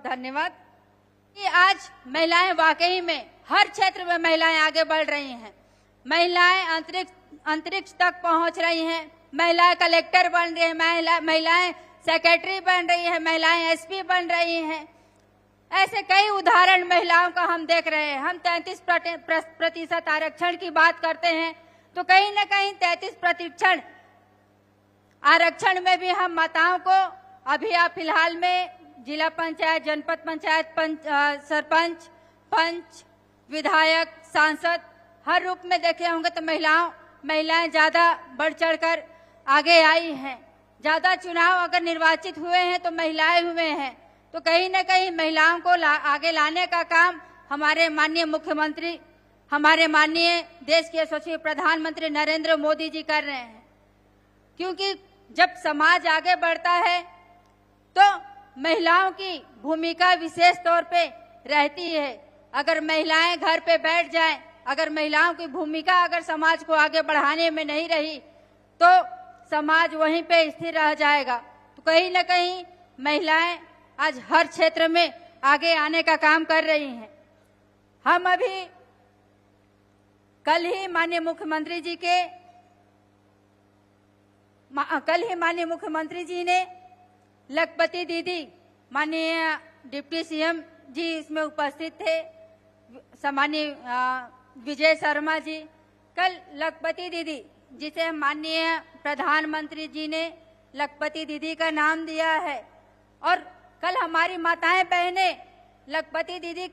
धन्यवाद। कि आज महिलाएं वाकई में हर क्षेत्र में महिलाएं आगे बढ़ रही हैं। महिलाएं अंतरिक्ष तक पहुंच रही हैं। महिलाएं कलेक्टर बन रही हैं, महिलाएं सेक्रेटरी बन रही हैं, महिलाएं एसपी बन रही हैं। ऐसे कई उदाहरण महिलाओं का हम देख रहे हैं। हम 33% आरक्षण की बात करते हैं तो कहीं न कहीं 33% आरक्षण में भी हम माताओं को अभी आप फिलहाल में जिला पंचायत, जनपद पंचायत, सरपंच, पंच, विधायक, सांसद हर रूप में देखे होंगे तो महिलाएं ज्यादा बढ़ चढ़कर आगे आई हैं। ज्यादा चुनाव अगर निर्वाचित हुए हैं तो महिलाएं हुए हैं। तो कहीं न कहीं महिलाओं को आगे लाने का काम हमारे माननीय मुख्यमंत्री, हमारे माननीय देश के यशस्वी प्रधानमंत्री नरेंद्र मोदी जी कर रहे हैं। क्योंकि जब समाज आगे बढ़ता है तो महिलाओं की भूमिका विशेष तौर पे रहती है। अगर महिलाएं घर पे बैठ जाएं, अगर महिलाओं की भूमिका अगर समाज को आगे बढ़ाने में नहीं रही तो समाज वहीं पे स्थिर रह जाएगा। तो कहीं न कहीं महिलाएं आज हर क्षेत्र में आगे आने का काम कर रही हैं। हम अभी कल ही माननीय मुख्यमंत्री जी ने लखपति दीदी, माननीय डिप्टी सीएम जी इसमें उपस्थित थे, सम्मानीय विजय शर्मा जी। कल लखपति दीदी जिसे माननीय प्रधानमंत्री जी ने लखपति दीदी का नाम दिया है, और कल हमारी माताएं बहनें लखपति दीदी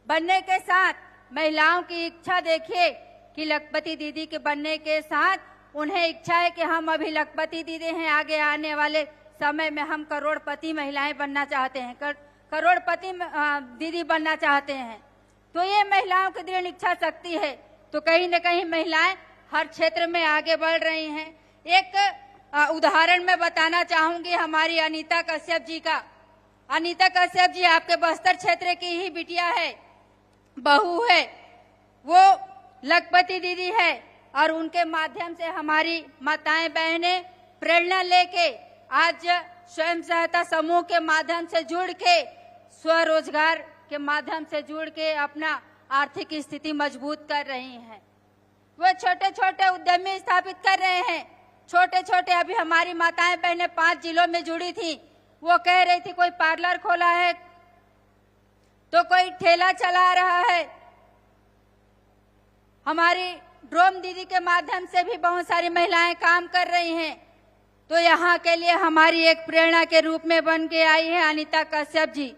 बनने के साथ महिलाओं की इच्छा देखिए कि लखपति दीदी के बनने के साथ उन्हें इच्छा है कि हम अभी लखपति दीदी हैं, आगे आने वाले समय में हम करोड़पति महिलाएं बनना चाहते हैं, करोड़पति दीदी बनना चाहते हैं। तो ये महिलाओं की दृढ़ इच्छा शक्ति है। तो कहीं न कहीं महिलाएं हर क्षेत्र में आगे बढ़ रही हैं। एक उदाहरण मैं बताना चाहूंगी हमारी अनीता कश्यप जी का। अनीता कश्यप जी आपके बस्तर क्षेत्र की ही बिटिया है, बहू है, वो लखपति दीदी है, और उनके माध्यम से हमारी माताएं बहनें प्रेरणा लेके आज स्वयं सहायता समूह के माध्यम से जुड़ के, स्वरोजगार के माध्यम से जुड़ के अपना आर्थिक स्थिति मजबूत कर रही हैं। वो छोटे छोटे उद्यमी स्थापित कर रहे हैं। छोटे छोटे अभी हमारी माताएं बहनें 5 जिलों में जुड़ी थी। वो कह रही थी कोई पार्लर खोला है तो कोई ठेला चला रहा है। हमारी ड्रोन दीदी के माध्यम से भी बहुत सारी महिलाएं काम कर रही हैं। तो यहाँ के लिए हमारी एक प्रेरणा के रूप में बन के आई है अनीता कश्यप जी।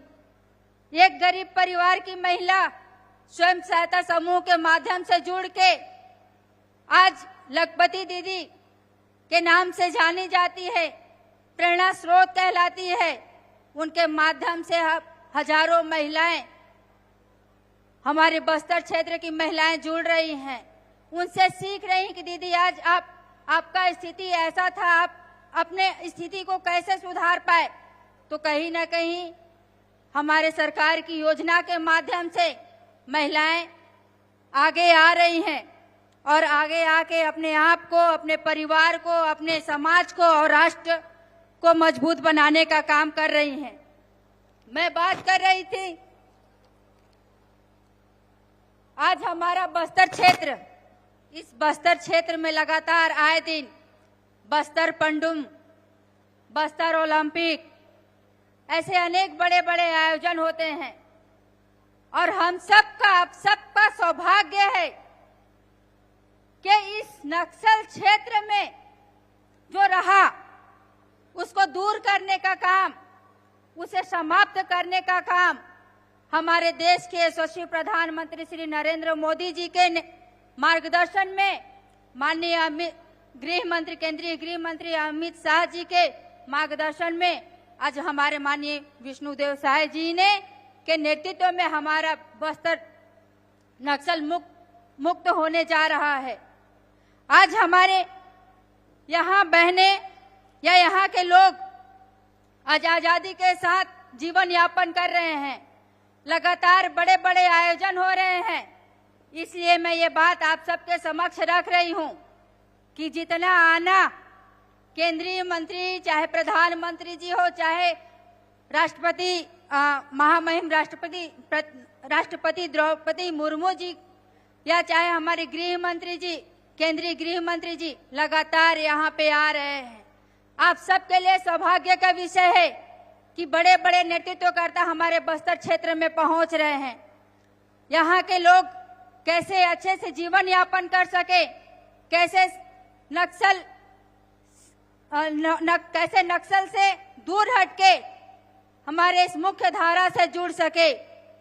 एक गरीब परिवार की महिला स्वयं सहायता समूह के माध्यम से जुड़ के आज लखपति दीदी के नाम से जानी जाती है, प्रेरणा स्रोत कहलाती है। उनके माध्यम से हजारों महिलाएं, हमारे बस्तर क्षेत्र की महिलाएं जुड़ रही हैं। उनसे सीख रही हैं कि दीदी आज आपका स्थिति ऐसा था, आप अपने स्थिति को कैसे सुधार पाए। तो कहीं ना कहीं हमारे सरकार की योजना के माध्यम से महिलाएं आगे आ रही हैं और आगे आके अपने आप को, अपने परिवार को, अपने समाज को और राष्ट्र को मजबूत बनाने का काम कर रही हैं। मैं बात कर रही थी आज हमारा बस्तर क्षेत्र, इस बस्तर क्षेत्र में लगातार आए दिन बस्तर पंडुम, बस्तर ओलंपिक, ऐसे अनेक बड़े बड़े आयोजन होते हैं। और हम सबका, आप सबका सौभाग्य है कि इस नक्सल क्षेत्र में जो रहा उसको दूर करने का काम, उसे समाप्त करने का काम हमारे देश के यशस्वी प्रधानमंत्री श्री नरेंद्र मोदी जी के मार्गदर्शन में, माननीय गृह मंत्री, केंद्रीय गृह मंत्री अमित शाह जी के मार्गदर्शन में आज हमारे माननीय विष्णुदेव साय जी ने के नेतृत्व में हमारा बस्तर नक्सल मुक्त होने जा रहा है। आज हमारे यहाँ बहनें या यहाँ के लोग आज आजादी के साथ जीवन यापन कर रहे हैं। लगातार बड़े बड़े आयोजन हो रहे हैं। इसलिए मैं ये बात आप सबके समक्ष रख रही हूँ कि जितना आना केंद्रीय मंत्री, चाहे प्रधानमंत्री जी हो, चाहे राष्ट्रपति महामहिम राष्ट्रपति द्रौपदी मुर्मू जी या चाहे हमारे गृह मंत्री जी, केंद्रीय गृह मंत्री जी लगातार यहाँ पे आ रहे हैं। आप सबके लिए सौभाग्य का विषय है कि बड़े बड़े नेतृत्वकर्ता हमारे बस्तर क्षेत्र में पहुंच रहे हैं। यहाँ के लोग कैसे अच्छे से जीवन यापन कर सके, कैसे नक्सल से दूर हटके हमारे इस मुख्य धारा से जुड़ सके,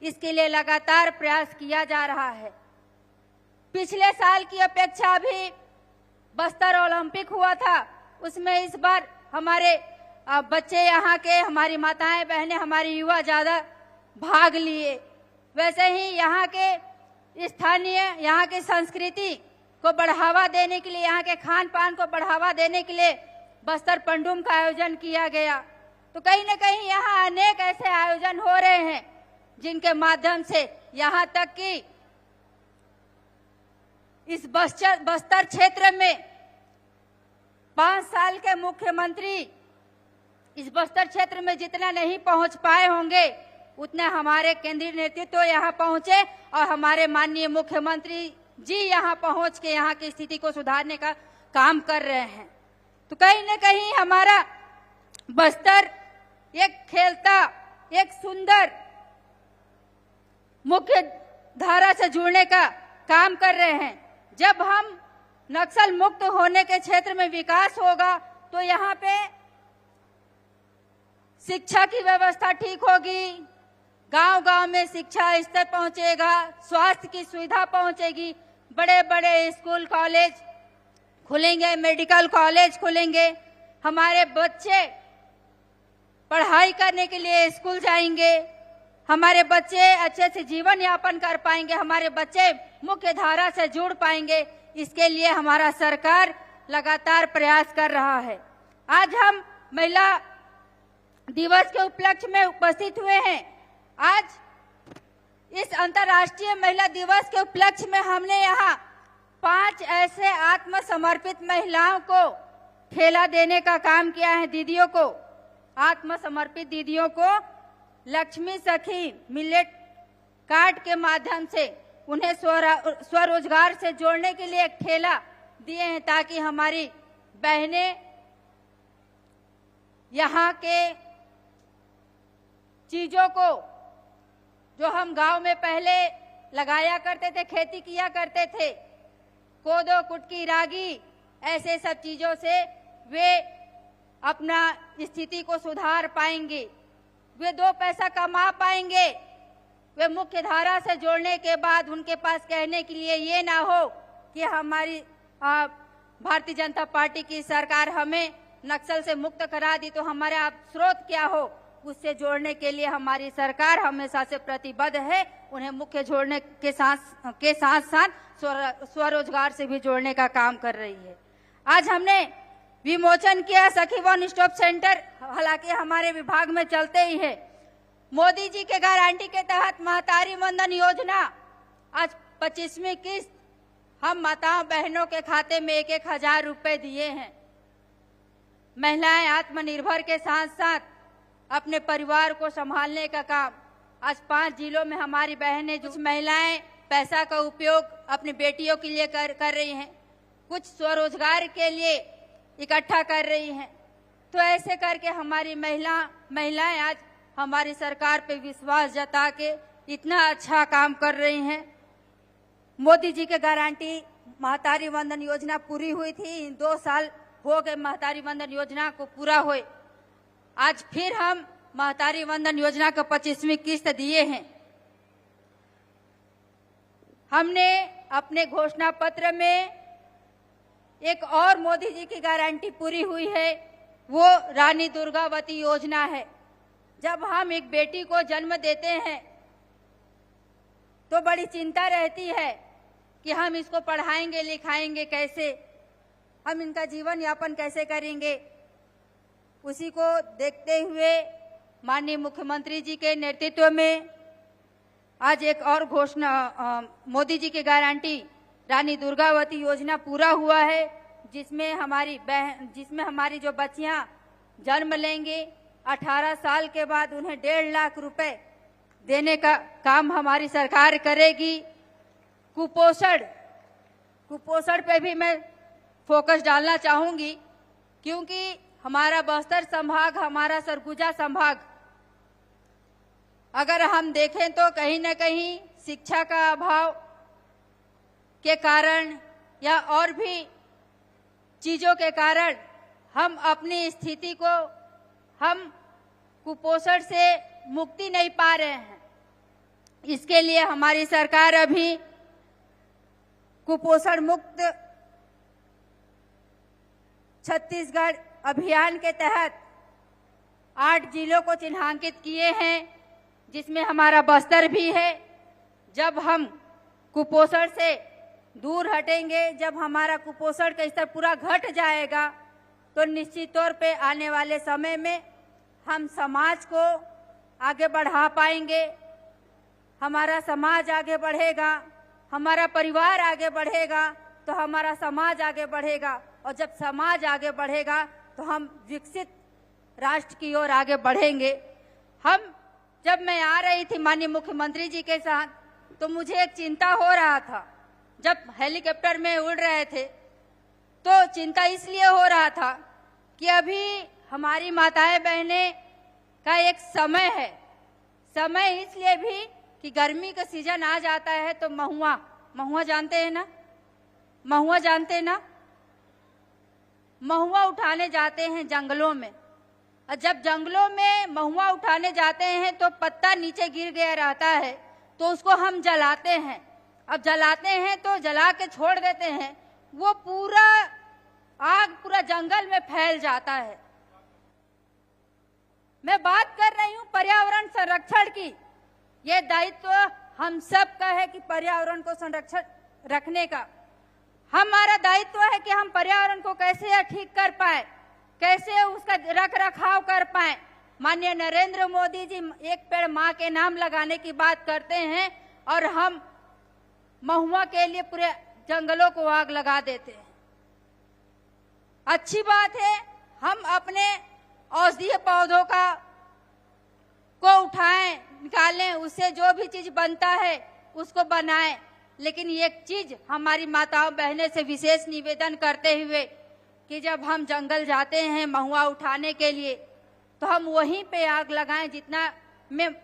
इसके लिए लगातार प्रयास किया जा रहा है। पिछले साल की अपेक्षा भी बस्तर ओलंपिक हुआ था, उसमें इस बार हमारे बच्चे यहाँ के, हमारी माताएं बहनें, हमारी युवा ज्यादा भाग लिए। वैसे ही यहाँ के स्थानीय, यहाँ की संस्कृति को बढ़ावा देने के लिए, यहाँ के खान पान को बढ़ावा देने के लिए बस्तर पंडुम का आयोजन किया गया। तो कहीं न कहीं यहाँ अनेक ऐसे आयोजन हो रहे हैं जिनके माध्यम से यहाँ तक कि इस बस्तर क्षेत्र में 5 साल के मुख्यमंत्री इस बस्तर क्षेत्र में जितना नहीं पहुंच पाए होंगे, उतना हमारे केंद्रीय नेतृत्व यहाँ पहुंचे और हमारे माननीय मुख्यमंत्री जी यहाँ पहुंच के यहाँ की स्थिति को सुधारने का काम कर रहे हैं। तो कहीं न कहीं हमारा बस्तर एक खेलता, एक सुंदर मुख्य धारा से जुड़ने का काम कर रहे हैं। जब हम नक्सल मुक्त होने के क्षेत्र में विकास होगा तो यहाँ पे शिक्षा की व्यवस्था ठीक होगी, गांव-गांव में शिक्षा स्तर पहुंचेगा, स्वास्थ्य की सुविधा पहुंचेगी, बड़े बड़े स्कूल कॉलेज खुलेंगे, मेडिकल कॉलेज खुलेंगे, हमारे बच्चे पढ़ाई करने के लिए स्कूल जाएंगे, हमारे बच्चे अच्छे से जीवन यापन कर पाएंगे, हमारे बच्चे मुख्य धारा से जुड़ पाएंगे। इसके लिए हमारा सरकार लगातार प्रयास कर रहा है। आज हम महिला दिवस के उपलक्ष्य में उपस्थित हुए हैं। आज इस अंतर्राष्ट्रीय महिला दिवस के उपलक्ष्य में हमने यहाँ 5 ऐसे आत्मसमर्पित महिलाओं को ठेला देने का काम किया है। दीदियों को, आत्मसमर्पित दीदियों को लक्ष्मी सखी मिलेट कार्ड के माध्यम से उन्हें स्वरोजगार से जोड़ने के लिए एक ठेला दिए हैं, ताकि हमारी बहनें यहाँ के चीजों को, जो हम गांव में पहले लगाया करते थे, खेती किया करते थे, कोदो, कुटकी, रागी, ऐसे सब चीजों से वे अपना स्थिति को सुधार पाएंगे, वे 2 पैसा कमा पाएंगे। वे मुख्य धारा से जोड़ने के बाद उनके पास कहने के लिए ये ना हो कि हमारी भारतीय जनता पार्टी की सरकार हमें नक्सल से मुक्त करा दी, तो हमारे आप स्रोत क्या हो, उससे जोड़ने के लिए हमारी सरकार हमेशा से प्रतिबद्ध है। उन्हें मुख्य जोड़ने के साथ साथ स्वरोजगार से भी जोड़ने का काम कर रही है। आज हमने विमोचन किया सखी वन स्टॉप सेंटर, हालांकि हमारे विभाग में चलते ही है। मोदी जी के गारंटी के तहत महतारी वंदन योजना आज 25वीं किस्त हम माताओं बहनों के खाते में 1-1 रुपए दिए हैं। महिलाएं आत्मनिर्भर के साथ साथ अपने परिवार को संभालने का काम आज 5 जिलों में हमारी बहनें, जो महिलाएं पैसा का उपयोग अपनी बेटियों के लिए कर रही हैं, कुछ स्वरोजगार के लिए इकट्ठा कर रही हैं। तो ऐसे करके हमारी महिलाएं आज हमारी सरकार पे विश्वास जता के इतना अच्छा काम कर रही हैं। मोदी जी के गारंटी महतारी वंदन योजना पूरी हुई थी, 2 साल हो गए महतारी वंदन योजना को पूरा हुए। आज फिर हम महतारी वंदन योजना को 25वीं किस्त दिए हैं। हमने अपने घोषणा पत्र में एक और मोदी जी की गारंटी पूरी हुई है, वो रानी दुर्गावती योजना है। जब हम एक बेटी को जन्म देते हैं तो बड़ी चिंता रहती है कि हम इसको पढ़ाएंगे लिखाएंगे कैसे, हम इनका जीवन यापन कैसे करेंगे। उसी को देखते हुए माननीय मुख्यमंत्री जी के नेतृत्व में आज एक और घोषणा, मोदी जी की गारंटी रानी दुर्गावती योजना पूरा हुआ है, जिसमें हमारी जो बच्चियां जन्म लेंगे 18 साल के बाद उन्हें 1.5 लाख रुपए देने का काम हमारी सरकार करेगी। कुपोषण पे भी मैं फोकस डालना चाहूंगी, क्योंकि हमारा बस्तर संभाग, हमारा सरगुजा संभाग, अगर हम देखें तो कहीं न कहीं शिक्षा का अभाव के कारण या और भी चीजों के कारण हम अपनी स्थिति को, हम कुपोषण से मुक्ति नहीं पा रहे हैं। इसके लिए हमारी सरकार अभी कुपोषण मुक्त छत्तीसगढ़ अभियान के तहत 8 जिलों को चिन्हांकित किए हैं, जिसमें हमारा बस्तर भी है। जब हम कुपोषण से दूर हटेंगे, जब हमारा कुपोषण का स्तर पूरा घट जाएगा, तो निश्चित तौर पे आने वाले समय में हम समाज को आगे बढ़ा पाएंगे। हमारा समाज आगे बढ़ेगा, हमारा परिवार आगे बढ़ेगा, तो हमारा समाज आगे बढ़ेगा, और जब समाज आगे बढ़ेगा तो हम विकसित राष्ट्र की ओर आगे बढ़ेंगे। जब मैं आ रही थी माननीय मुख्यमंत्री जी के साथ, तो मुझे एक चिंता हो रहा था। जब हेलीकॉप्टर में उड़ रहे थे तो चिंता इसलिए हो रहा था कि अभी हमारी माताएं बहनें का एक समय है। समय इसलिए भी कि गर्मी का सीजन आ जाता है तो महुआ जानते हैं ना, महुआ जानते हैं ना, महुआ उठाने जाते हैं जंगलों में। और जब जंगलों में महुआ उठाने जाते हैं तो पत्ता नीचे गिर गया रहता है, तो उसको हम जलाते हैं। अब जलाते हैं तो जला के छोड़ देते हैं, वो आग पूरा जंगल में फैल जाता है। मैं बात कर रही हूँ पर्यावरण संरक्षण की। ये दायित्व हम सब का है कि पर्यावरण को संरक्षण रखने का हमारा दायित्व है कि हम पर्यावरण को कैसे ठीक कर पाए, कैसे उसका रख रखाव कर पाए। माननीय नरेंद्र मोदी जी एक पेड़ माँ के नाम लगाने की बात करते हैं, और हम महुआ के लिए पूरे जंगलों को आग लगा देते हैं। अच्छी बात है, हम अपने औषधीय पौधों को उठाएं, निकालें, उससे जो भी चीज बनता है उसको बनाएं। लेकिन एक चीज हमारी माताओं बहनें से विशेष निवेदन करते हुए कि जब हम जंगल जाते हैं महुआ उठाने के लिए, तो हम वहीं पे आग लगाएं जितना में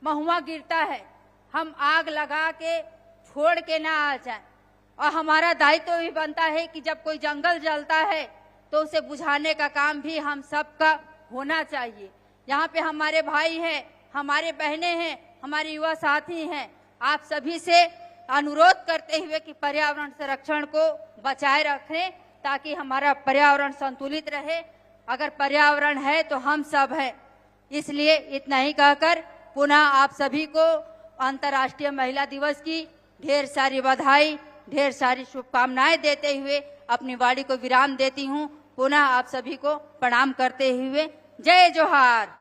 महुआ गिरता है। हम आग लगा के छोड़ के ना आ जाएं। और हमारा दायित्व भी बनता है कि जब कोई जंगल जलता है तो उसे बुझाने का काम भी हम सबका होना चाहिए। यहाँ पे हमारे भाई हैं, हमारे बहनें हैं, हमारे युवा साथी हैं। आप सभी से अनुरोध करते हुए कि पर्यावरण संरक्षण को बचाए रखें, ताकि हमारा पर्यावरण संतुलित रहे। अगर पर्यावरण है तो हम सब हैं। इसलिए इतना ही कहकर पुनः आप सभी को अंतर्राष्ट्रीय महिला दिवस की ढेर सारी बधाई, ढेर सारी शुभकामनाएं देते हुए अपनी वाणी को विराम देती हूँ। पुनः आप सभी को प्रणाम करते हुए जय जोहार।